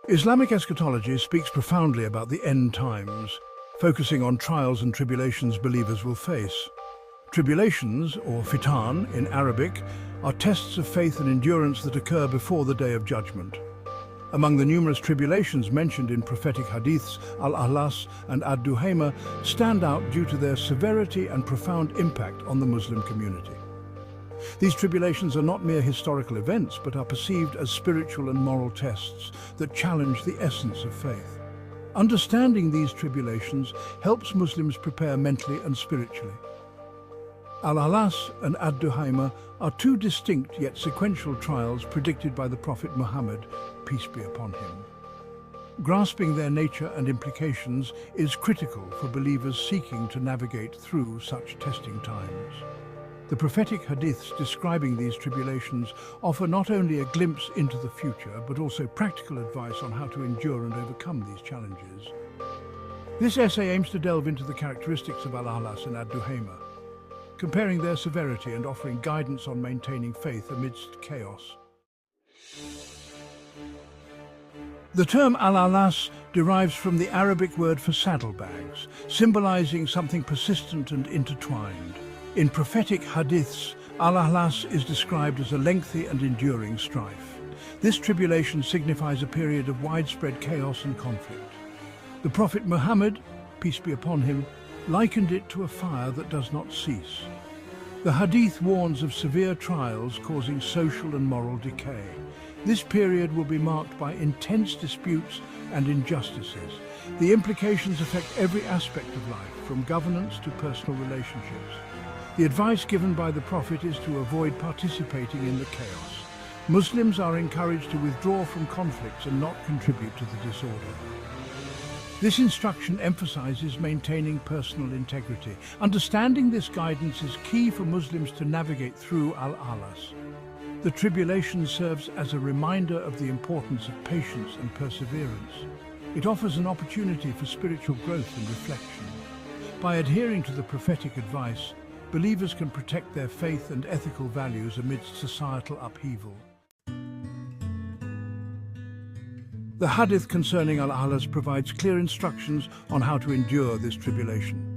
Islamic eschatology speaks profoundly about the end times, focusing on trials and tribulations believers will face. Tribulations, or fitan in Arabic, are tests of faith and endurance that occur before the day of judgment. Among the numerous tribulations mentioned in prophetic hadiths, Al-Ahlas and Ad-Duhayma stand out due to their severity and profound impact on the Muslim community. These tribulations are not mere historical events, but are perceived as spiritual and moral tests that challenge the essence of faith. Understanding these tribulations helps Muslims prepare mentally and spiritually. Al-Ahlas and Ad-Duhayma are two distinct yet sequential trials predicted by the Prophet Muhammad, peace be upon him. Grasping their nature and implications is critical for believers seeking to navigate through such testing times. The prophetic hadiths describing these tribulations offer not only a glimpse into the future, but also practical advice on how to endure and overcome these challenges. This essay aims to delve into the characteristics of Al-Ahlas and Ad-Duhayma, comparing their severity and offering guidance on maintaining faith amidst chaos. The term Al-Ahlas derives from the Arabic word for saddlebags, symbolizing something persistent and intertwined. In prophetic hadiths, Al-Ahlas is described as a lengthy and enduring strife. This tribulation signifies a period of widespread chaos and conflict. The Prophet Muhammad, peace be upon him, likened it to a fire that does not cease. The hadith warns of severe trials causing social and moral decay. This period will be marked by intense disputes and injustices. The implications affect every aspect of life, from governance to personal relationships. The advice given by the Prophet is to avoid participating in the chaos. Muslims are encouraged to withdraw from conflicts and not contribute to the disorder. This instruction emphasizes maintaining personal integrity. Understanding this guidance is key for Muslims to navigate through Al-Ahlas. The tribulation serves as a reminder of the importance of patience and perseverance. It offers an opportunity for spiritual growth and reflection. By adhering to the prophetic advice, believers can protect their faith and ethical values amidst societal upheaval. The hadith concerning Al-Ahlas provides clear instructions on how to endure this tribulation.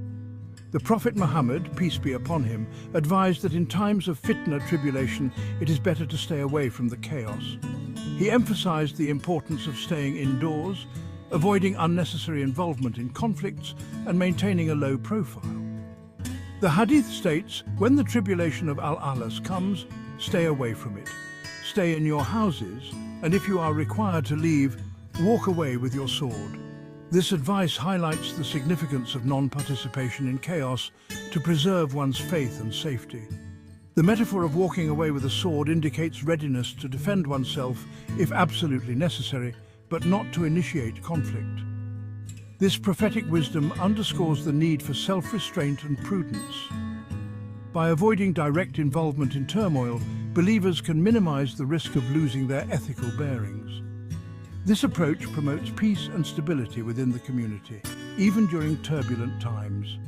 The Prophet Muhammad, peace be upon him, advised that in times of fitna tribulation, it is better to stay away from the chaos. He emphasized the importance of staying indoors, avoiding unnecessary involvement in conflicts, and maintaining a low profile. The hadith states, when the tribulation of Al-Ahlas comes, stay away from it. Stay in your houses, and if you are required to leave, walk away with your sword. This advice highlights the significance of non-participation in chaos to preserve one's faith and safety. The metaphor of walking away with a sword indicates readiness to defend oneself if absolutely necessary, but not to initiate conflict. This prophetic wisdom underscores the need for self-restraint and prudence. By avoiding direct involvement in turmoil, believers can minimize the risk of losing their ethical bearings. This approach promotes peace and stability within the community, even during turbulent times.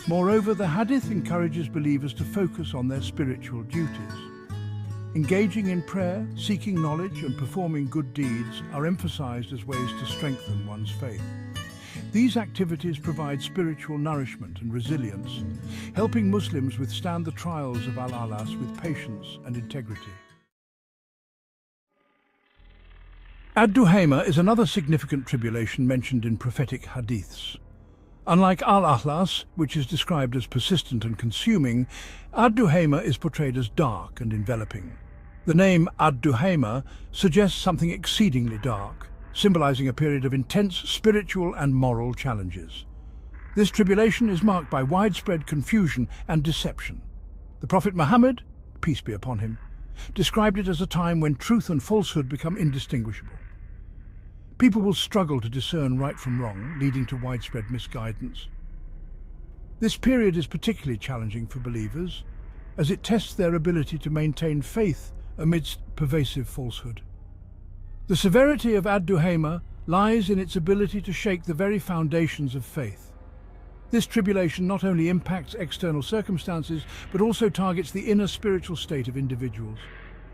Moreover, the hadith encourages believers to focus on their spiritual duties. Engaging in prayer, seeking knowledge, and performing good deeds are emphasized as ways to strengthen one's faith. These activities provide spiritual nourishment and resilience, helping Muslims withstand the trials of Al-Ahlas with patience and integrity. Ad-Duhayma is another significant tribulation mentioned in prophetic hadiths. Unlike Al-Ahlas, which is described as persistent and consuming, Ad-Duhayma is portrayed as dark and enveloping. The name Ad-Duhayma suggests something exceedingly dark, symbolizing a period of intense spiritual and moral challenges. This tribulation is marked by widespread confusion and deception. The Prophet Muhammad, peace be upon him, described it as a time when truth and falsehood become indistinguishable. People will struggle to discern right from wrong, leading to widespread misguidance. This period is particularly challenging for believers, as it tests their ability to maintain faith amidst pervasive falsehood. The severity of Ad-Duhayma lies in its ability to shake the very foundations of faith. This tribulation not only impacts external circumstances, but also targets the inner spiritual state of individuals.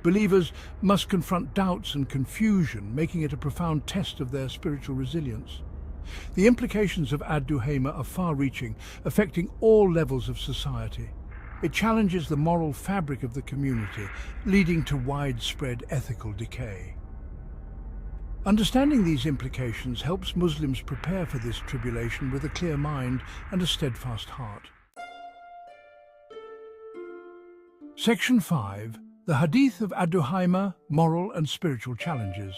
Believers must confront doubts and confusion, making it a profound test of their spiritual resilience. The implications of Ad-Duhayma are far-reaching, affecting all levels of society. It challenges the moral fabric of the community, leading to widespread ethical decay. Understanding these implications helps Muslims prepare for this tribulation with a clear mind and a steadfast heart. Section 5. The Hadith of Ad-Duhayma, Moral and Spiritual Challenges.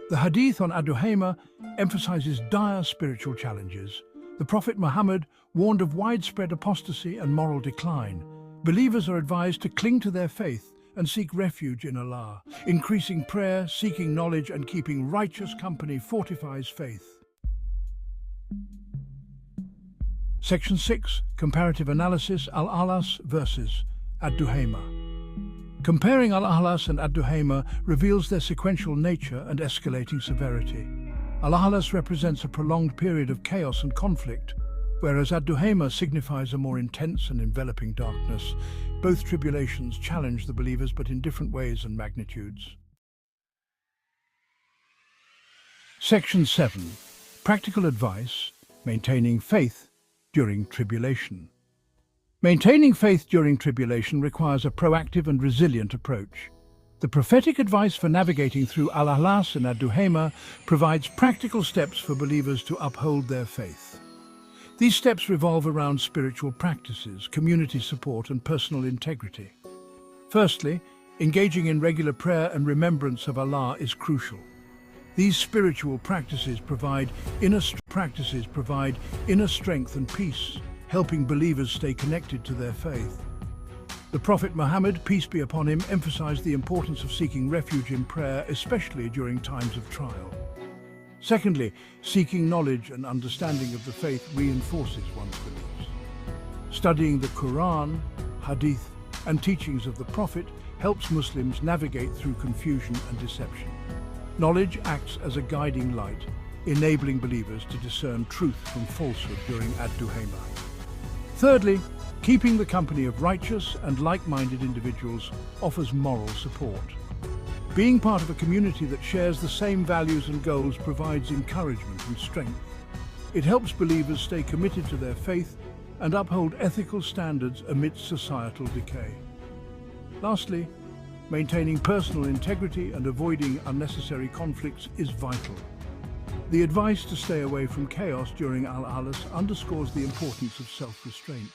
The Hadith on Ad-Duhayma emphasizes dire spiritual challenges. The Prophet Muhammad warned of widespread apostasy and moral decline. Believers are advised to cling to their faith and seek refuge in Allah. Increasing prayer, seeking knowledge, and keeping righteous company fortifies faith. Section 6. Comparative Analysis, Al-Ahlas versus Ad-Duhayma. Comparing Al-Ahlas and Ad-Duhayma reveals their sequential nature and escalating severity. Al-Ahlas represents a prolonged period of chaos and conflict, whereas Ad-Duhayma signifies a more intense and enveloping darkness. Both tribulations challenge the believers, but in different ways and magnitudes. Section 7. Practical Advice, Maintaining Faith During Tribulation. Maintaining faith during tribulation requires a proactive and resilient approach. The prophetic advice for navigating through Al-Ahlas and Ad-Duhayma provides practical steps for believers to uphold their faith. These steps revolve around spiritual practices, community support, and personal integrity. Firstly, engaging in regular prayer and remembrance of Allah is crucial. These spiritual practices provide inner strength and peace, helping believers stay connected to their faith. The Prophet Muhammad, peace be upon him, emphasized the importance of seeking refuge in prayer, especially during times of trial. Secondly, seeking knowledge and understanding of the faith reinforces one's beliefs. Studying the Quran, hadith, and teachings of the Prophet helps Muslims navigate through confusion and deception. Knowledge acts as a guiding light, enabling believers to discern truth from falsehood during Ad-Duhayma. Thirdly, keeping the company of righteous and like-minded individuals offers moral support. Being part of a community that shares the same values and goals provides encouragement and strength. It helps believers stay committed to their faith and uphold ethical standards amidst societal decay. Lastly, maintaining personal integrity and avoiding unnecessary conflicts is vital. The advice to stay away from chaos during Al-Ahlas underscores the importance of self-restraint.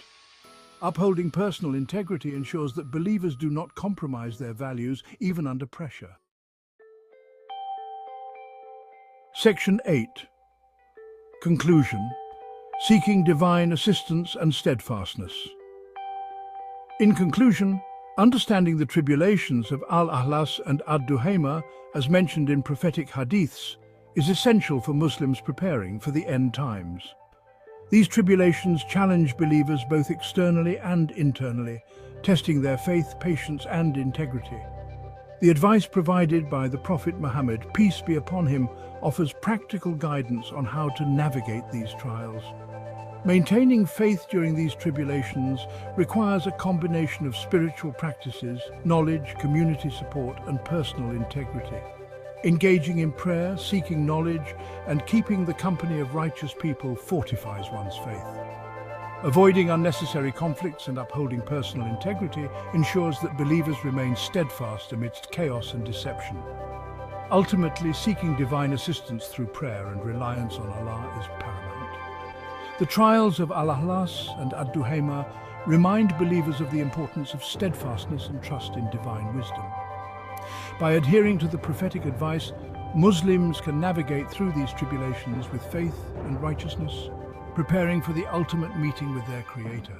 Upholding personal integrity ensures that believers do not compromise their values, even under pressure. Section 8. Conclusion. Seeking divine assistance and steadfastness. In conclusion, understanding the tribulations of Al-Ahlas and Ad-Duhayma, as mentioned in prophetic hadiths, is essential for Muslims preparing for the end times. These tribulations challenge believers both externally and internally, testing their faith, patience, and integrity. The advice provided by the Prophet Muhammad, peace be upon him, offers practical guidance on how to navigate these trials. Maintaining faith during these tribulations requires a combination of spiritual practices, knowledge, community support, and personal integrity. Engaging in prayer, seeking knowledge, and keeping the company of righteous people fortifies one's faith. Avoiding unnecessary conflicts and upholding personal integrity ensures that believers remain steadfast amidst chaos and deception. Ultimately, seeking divine assistance through prayer and reliance on Allah is paramount. The trials of Al-Ahlas and Ad-Duhayma remind believers of the importance of steadfastness and trust in divine wisdom. By adhering to the prophetic advice, Muslims can navigate through these tribulations with faith and righteousness, preparing for the ultimate meeting with their Creator.